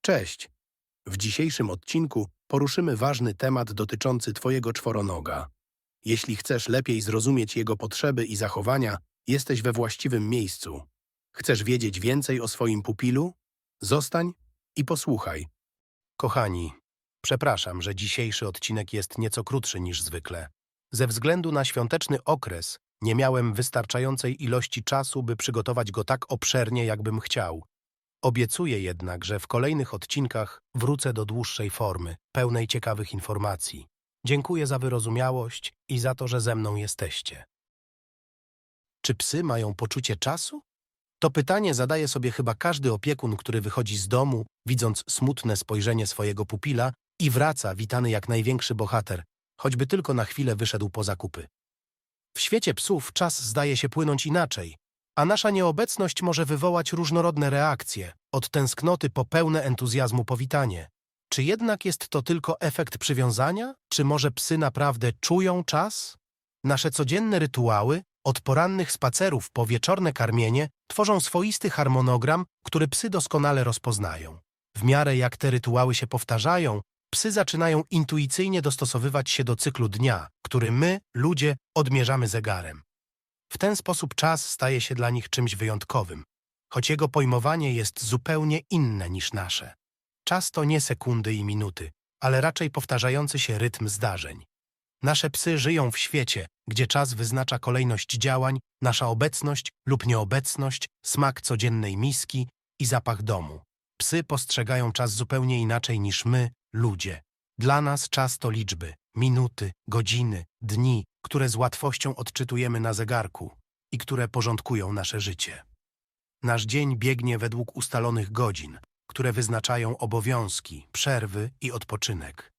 Cześć! W dzisiejszym odcinku poruszymy ważny temat dotyczący Twojego czworonoga. Jeśli chcesz lepiej zrozumieć jego potrzeby i zachowania, jesteś we właściwym miejscu. Chcesz wiedzieć więcej o swoim pupilu? Zostań i posłuchaj. Kochani, przepraszam, że dzisiejszy odcinek jest nieco krótszy niż zwykle. Ze względu na świąteczny okres nie miałem wystarczającej ilości czasu, by przygotować go tak obszernie, jakbym chciał. Obiecuję jednak, że w kolejnych odcinkach wrócę do dłuższej formy, pełnej ciekawych informacji. Dziękuję za wyrozumiałość i za to, że ze mną jesteście. Czy psy mają poczucie czasu? To pytanie zadaje sobie chyba każdy opiekun, który wychodzi z domu, widząc smutne spojrzenie swojego pupila i wraca witany jak największy bohater, choćby tylko na chwilę wyszedł po zakupy. W świecie psów czas zdaje się płynąć inaczej, a nasza nieobecność może wywołać różnorodne reakcje, od tęsknoty po pełne entuzjazmu powitanie. Czy jednak jest to tylko efekt przywiązania? Czy może psy naprawdę czują czas? Nasze codzienne rytuały, od porannych spacerów po wieczorne karmienie, tworzą swoisty harmonogram, który psy doskonale rozpoznają. W miarę jak te rytuały się powtarzają, psy zaczynają intuicyjnie dostosowywać się do cyklu dnia, który my, ludzie, odmierzamy zegarem. W ten sposób czas staje się dla nich czymś wyjątkowym, choć jego pojmowanie jest zupełnie inne niż nasze. Czas to nie sekundy i minuty, ale raczej powtarzający się rytm zdarzeń. Nasze psy żyją w świecie, gdzie czas wyznacza kolejność działań, nasza obecność lub nieobecność, smak codziennej miski i zapach domu. Psy postrzegają czas zupełnie inaczej niż my, ludzie. Dla nas czas to liczby, minuty, godziny, dni, które z łatwością odczytujemy na zegarku i które porządkują nasze życie. Nasz dzień biegnie według ustalonych godzin, które wyznaczają obowiązki, przerwy i odpoczynek.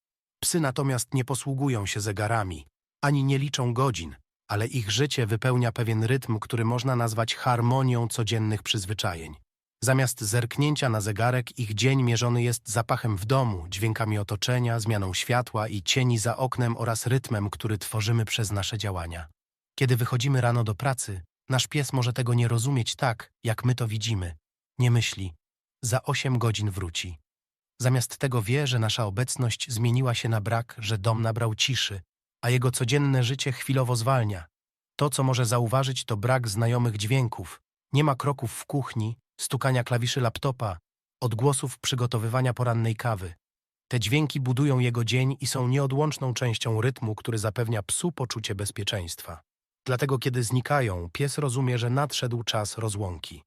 Psy natomiast nie posługują się zegarami, ani nie liczą godzin, ale ich życie wypełnia pewien rytm, który można nazwać harmonią codziennych przyzwyczajeń. Zamiast zerknięcia na zegarek, ich dzień mierzony jest zapachem w domu, dźwiękami otoczenia, zmianą światła i cieni za oknem oraz rytmem, który tworzymy przez nasze działania. Kiedy wychodzimy rano do pracy, nasz pies może tego nie rozumieć tak, jak my to widzimy. Nie myśli: za 8 godzin wróci. Zamiast tego wie, że nasza obecność zmieniła się na brak, że dom nabrał ciszy, a jego codzienne życie chwilowo zwalnia. To, co może zauważyć, to brak znajomych dźwięków. Nie ma kroków w kuchni, stukania klawiszy laptopa, odgłosów przygotowywania porannej kawy. Te dźwięki budują jego dzień i są nieodłączną częścią rytmu, który zapewnia psu poczucie bezpieczeństwa. Dlatego, kiedy znikają, pies rozumie, że nadszedł czas rozłąki.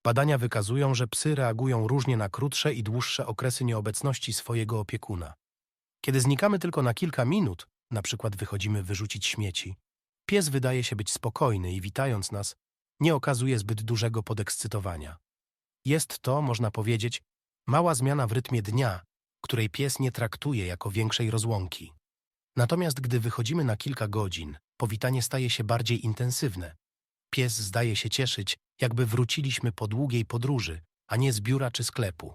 Badania wykazują, że psy reagują różnie na krótsze i dłuższe okresy nieobecności swojego opiekuna. Kiedy znikamy tylko na kilka minut, na przykład wychodzimy wyrzucić śmieci, pies wydaje się być spokojny i witając nas, nie okazuje zbyt dużego podekscytowania. Jest to, można powiedzieć, mała zmiana w rytmie dnia, której pies nie traktuje jako większej rozłąki. Natomiast gdy wychodzimy na kilka godzin, powitanie staje się bardziej intensywne. Pies zdaje się cieszyć, jakby wróciliśmy po długiej podróży, a nie z biura czy sklepu.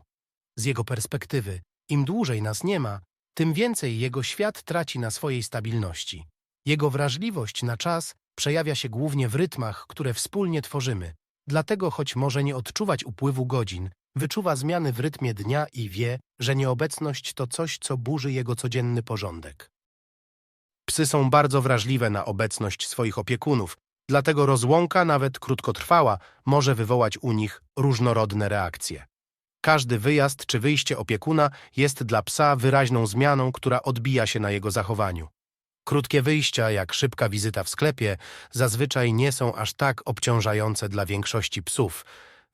Z jego perspektywy, im dłużej nas nie ma, tym więcej jego świat traci na swojej stabilności. Jego wrażliwość na czas przejawia się głównie w rytmach, które wspólnie tworzymy. Dlatego, choć może nie odczuwać upływu godzin, wyczuwa zmiany w rytmie dnia i wie, że nieobecność to coś, co burzy jego codzienny porządek. Psy są bardzo wrażliwe na obecność swoich opiekunów, dlatego rozłąka, nawet krótkotrwała, może wywołać u nich różnorodne reakcje. Każdy wyjazd czy wyjście opiekuna jest dla psa wyraźną zmianą, która odbija się na jego zachowaniu. Krótkie wyjścia, jak szybka wizyta w sklepie, zazwyczaj nie są aż tak obciążające dla większości psów.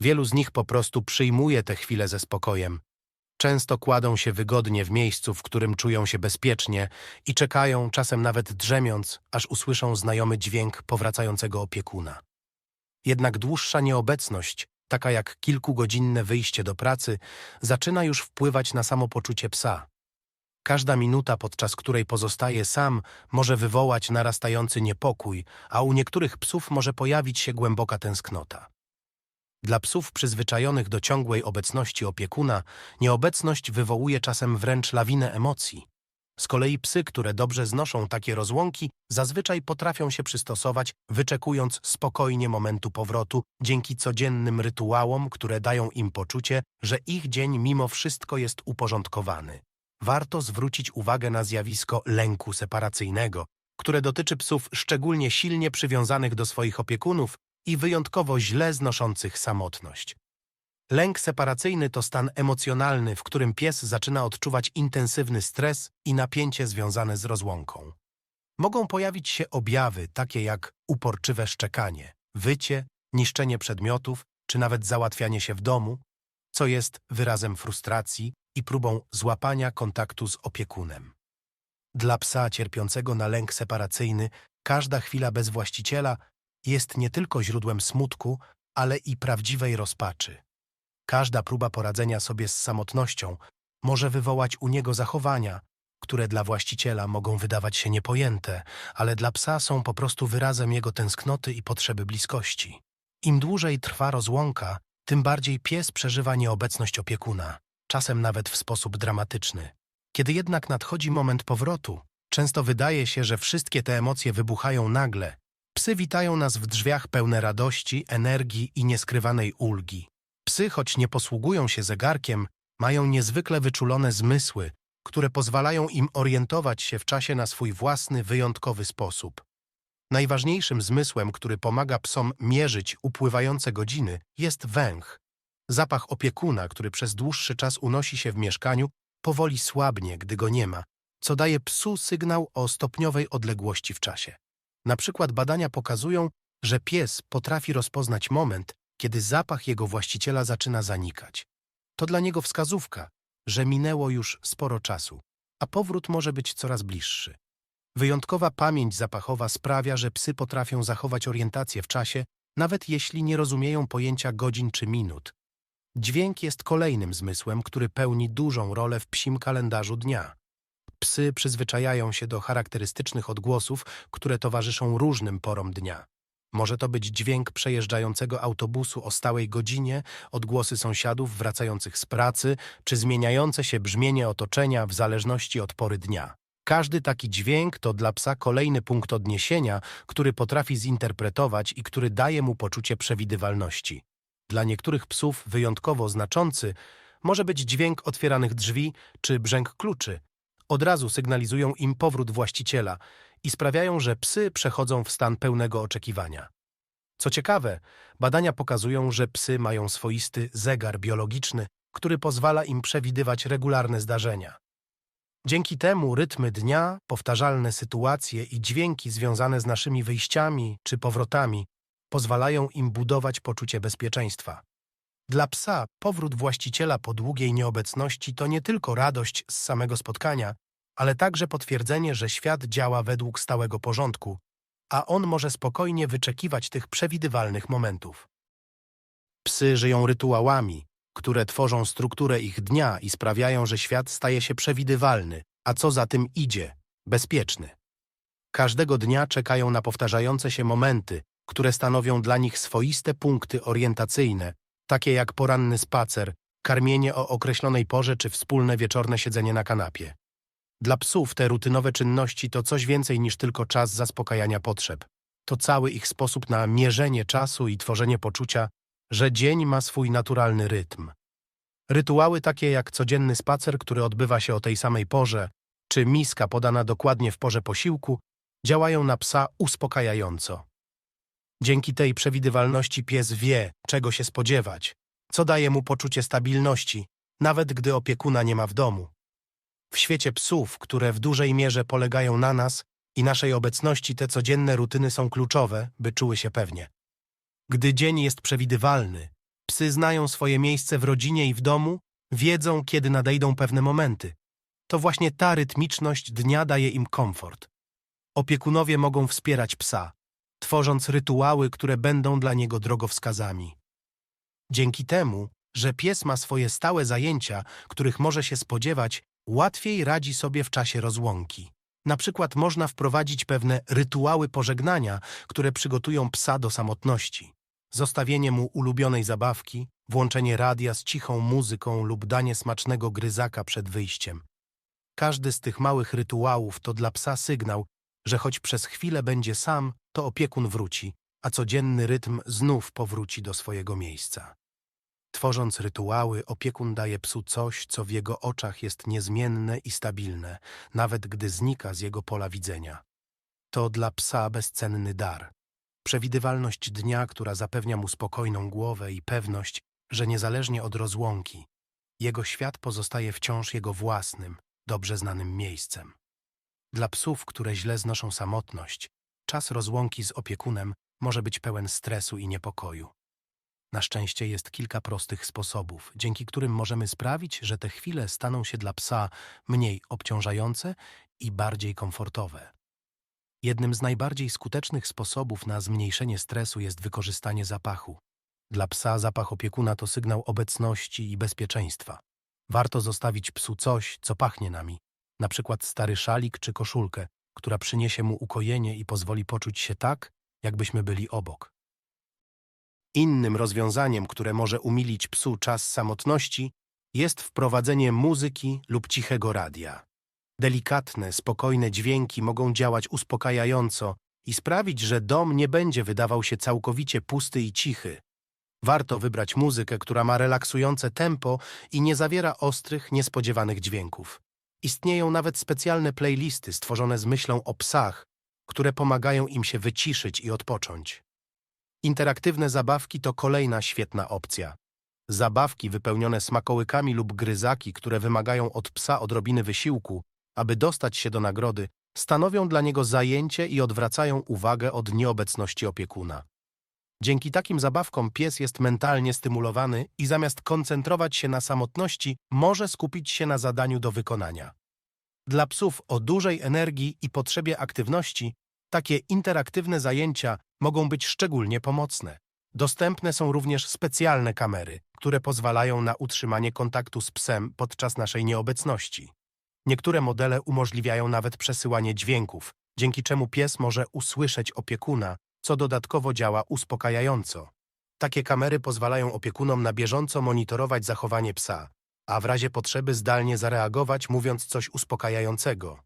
Wielu z nich po prostu przyjmuje te chwile ze spokojem. Często kładą się wygodnie w miejscu, w którym czują się bezpiecznie i czekają, czasem nawet drzemiąc, aż usłyszą znajomy dźwięk powracającego opiekuna. Jednak dłuższa nieobecność, taka jak kilkugodzinne wyjście do pracy, zaczyna już wpływać na samopoczucie psa. Każda minuta, podczas której pozostaje sam, może wywołać narastający niepokój, a u niektórych psów może pojawić się głęboka tęsknota. Dla psów przyzwyczajonych do ciągłej obecności opiekuna, nieobecność wywołuje czasem wręcz lawinę emocji. Z kolei psy, które dobrze znoszą takie rozłąki, zazwyczaj potrafią się przystosować, wyczekując spokojnie momentu powrotu dzięki codziennym rytuałom, które dają im poczucie, że ich dzień mimo wszystko jest uporządkowany. Warto zwrócić uwagę na zjawisko lęku separacyjnego, które dotyczy psów szczególnie silnie przywiązanych do swoich opiekunów i wyjątkowo źle znoszących samotność. Lęk separacyjny to stan emocjonalny, w którym pies zaczyna odczuwać intensywny stres i napięcie związane z rozłąką. Mogą pojawić się objawy takie jak uporczywe szczekanie, wycie, niszczenie przedmiotów czy nawet załatwianie się w domu, co jest wyrazem frustracji i próbą złapania kontaktu z opiekunem. Dla psa cierpiącego na lęk separacyjny każda chwila bez właściciela jest nie tylko źródłem smutku, ale i prawdziwej rozpaczy. Każda próba poradzenia sobie z samotnością może wywołać u niego zachowania, które dla właściciela mogą wydawać się niepojęte, ale dla psa są po prostu wyrazem jego tęsknoty i potrzeby bliskości. Im dłużej trwa rozłąka, tym bardziej pies przeżywa nieobecność opiekuna, czasem nawet w sposób dramatyczny. Kiedy jednak nadchodzi moment powrotu, często wydaje się, że wszystkie te emocje wybuchają nagle. Psy witają nas w drzwiach pełne radości, energii i nieskrywanej ulgi. Psy, choć nie posługują się zegarkiem, mają niezwykle wyczulone zmysły, które pozwalają im orientować się w czasie na swój własny, wyjątkowy sposób. Najważniejszym zmysłem, który pomaga psom mierzyć upływające godziny, jest węch. Zapach opiekuna, który przez dłuższy czas unosi się w mieszkaniu, powoli słabnie, gdy go nie ma, co daje psu sygnał o stopniowej odległości w czasie. Na przykład badania pokazują, że pies potrafi rozpoznać moment, kiedy zapach jego właściciela zaczyna zanikać. To dla niego wskazówka, że minęło już sporo czasu, a powrót może być coraz bliższy. Wyjątkowa pamięć zapachowa sprawia, że psy potrafią zachować orientację w czasie, nawet jeśli nie rozumieją pojęcia godzin czy minut. Dźwięk jest kolejnym zmysłem, który pełni dużą rolę w psim kalendarzu dnia. Psy przyzwyczajają się do charakterystycznych odgłosów, które towarzyszą różnym porom dnia. Może to być dźwięk przejeżdżającego autobusu o stałej godzinie, odgłosy sąsiadów wracających z pracy, czy zmieniające się brzmienie otoczenia w zależności od pory dnia. Każdy taki dźwięk to dla psa kolejny punkt odniesienia, który potrafi zinterpretować i który daje mu poczucie przewidywalności. Dla niektórych psów wyjątkowo znaczący może być dźwięk otwieranych drzwi czy brzęk kluczy. Od razu sygnalizują im powrót właściciela i sprawiają, że psy przechodzą w stan pełnego oczekiwania. Co ciekawe, badania pokazują, że psy mają swoisty zegar biologiczny, który pozwala im przewidywać regularne zdarzenia. Dzięki temu rytmy dnia, powtarzalne sytuacje i dźwięki związane z naszymi wyjściami czy powrotami pozwalają im budować poczucie bezpieczeństwa. Dla psa powrót właściciela po długiej nieobecności to nie tylko radość z samego spotkania, ale także potwierdzenie, że świat działa według stałego porządku, a on może spokojnie wyczekiwać tych przewidywalnych momentów. Psy żyją rytuałami, które tworzą strukturę ich dnia i sprawiają, że świat staje się przewidywalny, a co za tym idzie, bezpieczny. Każdego dnia czekają na powtarzające się momenty, które stanowią dla nich swoiste punkty orientacyjne, takie jak poranny spacer, karmienie o określonej porze czy wspólne wieczorne siedzenie na kanapie. Dla psów te rutynowe czynności to coś więcej niż tylko czas zaspokajania potrzeb. To cały ich sposób na mierzenie czasu i tworzenie poczucia, że dzień ma swój naturalny rytm. Rytuały takie jak codzienny spacer, który odbywa się o tej samej porze, czy miska podana dokładnie w porze posiłku, działają na psa uspokajająco. Dzięki tej przewidywalności pies wie, czego się spodziewać, co daje mu poczucie stabilności, nawet gdy opiekuna nie ma w domu. W świecie psów, które w dużej mierze polegają na nas i naszej obecności, te codzienne rutyny są kluczowe, by czuły się pewnie. Gdy dzień jest przewidywalny, psy znają swoje miejsce w rodzinie i w domu, wiedzą, kiedy nadejdą pewne momenty. To właśnie ta rytmiczność dnia daje im komfort. Opiekunowie mogą wspierać psa, tworząc rytuały, które będą dla niego drogowskazami. Dzięki temu, że pies ma swoje stałe zajęcia, których może się spodziewać, łatwiej radzi sobie w czasie rozłąki. Na przykład można wprowadzić pewne rytuały pożegnania, które przygotują psa do samotności. Zostawienie mu ulubionej zabawki, włączenie radia z cichą muzyką lub danie smacznego gryzaka przed wyjściem. Każdy z tych małych rytuałów to dla psa sygnał, że choć przez chwilę będzie sam, to opiekun wróci, a codzienny rytm znów powróci do swojego miejsca. Tworząc rytuały, opiekun daje psu coś, co w jego oczach jest niezmienne i stabilne, nawet gdy znika z jego pola widzenia. To dla psa bezcenny dar. Przewidywalność dnia, która zapewnia mu spokojną głowę i pewność, że niezależnie od rozłąki, jego świat pozostaje wciąż jego własnym, dobrze znanym miejscem. Dla psów, które źle znoszą samotność, czas rozłąki z opiekunem może być pełen stresu i niepokoju. Na szczęście jest kilka prostych sposobów, dzięki którym możemy sprawić, że te chwile staną się dla psa mniej obciążające i bardziej komfortowe. Jednym z najbardziej skutecznych sposobów na zmniejszenie stresu jest wykorzystanie zapachu. Dla psa zapach opiekuna to sygnał obecności i bezpieczeństwa. Warto zostawić psu coś, co pachnie nami, na przykład stary szalik czy koszulkę, która przyniesie mu ukojenie i pozwoli poczuć się tak, jakbyśmy byli obok. Innym rozwiązaniem, które może umilić psu czas samotności, jest wprowadzenie muzyki lub cichego radia. Delikatne, spokojne dźwięki mogą działać uspokajająco i sprawić, że dom nie będzie wydawał się całkowicie pusty i cichy. Warto wybrać muzykę, która ma relaksujące tempo i nie zawiera ostrych, niespodziewanych dźwięków. Istnieją nawet specjalne playlisty stworzone z myślą o psach, które pomagają im się wyciszyć i odpocząć. Interaktywne zabawki to kolejna świetna opcja. Zabawki wypełnione smakołykami lub gryzaki, które wymagają od psa odrobiny wysiłku, aby dostać się do nagrody, stanowią dla niego zajęcie i odwracają uwagę od nieobecności opiekuna. Dzięki takim zabawkom pies jest mentalnie stymulowany i zamiast koncentrować się na samotności, może skupić się na zadaniu do wykonania. Dla psów o dużej energii i potrzebie aktywności, takie interaktywne zajęcia mogą być szczególnie pomocne. Dostępne są również specjalne kamery, które pozwalają na utrzymanie kontaktu z psem podczas naszej nieobecności. Niektóre modele umożliwiają nawet przesyłanie dźwięków, dzięki czemu pies może usłyszeć opiekuna, co dodatkowo działa uspokajająco. Takie kamery pozwalają opiekunom na bieżąco monitorować zachowanie psa, a w razie potrzeby zdalnie zareagować, mówiąc coś uspokajającego.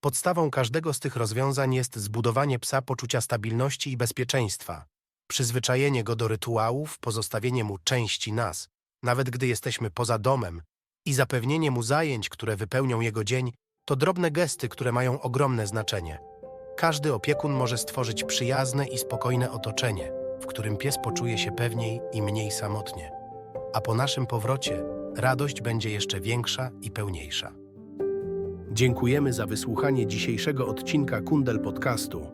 Podstawą każdego z tych rozwiązań jest zbudowanie psa poczucia stabilności i bezpieczeństwa, przyzwyczajenie go do rytuałów, pozostawienie mu części nas, nawet gdy jesteśmy poza domem, i zapewnienie mu zajęć, które wypełnią jego dzień, to drobne gesty, które mają ogromne znaczenie. Każdy opiekun może stworzyć przyjazne i spokojne otoczenie, w którym pies poczuje się pewniej i mniej samotnie. A po naszym powrocie radość będzie jeszcze większa i pełniejsza. Dziękujemy za wysłuchanie dzisiejszego odcinka Kundel Podcastu.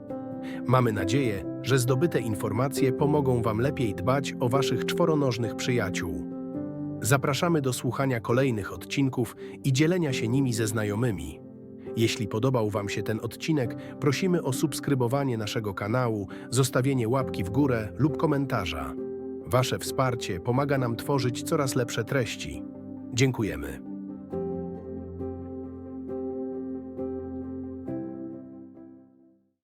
Mamy nadzieję, że zdobyte informacje pomogą Wam lepiej dbać o Waszych czworonożnych przyjaciół. Zapraszamy do słuchania kolejnych odcinków i dzielenia się nimi ze znajomymi. Jeśli podobał Wam się ten odcinek, prosimy o subskrybowanie naszego kanału, zostawienie łapki w górę lub komentarza. Wasze wsparcie pomaga nam tworzyć coraz lepsze treści. Dziękujemy.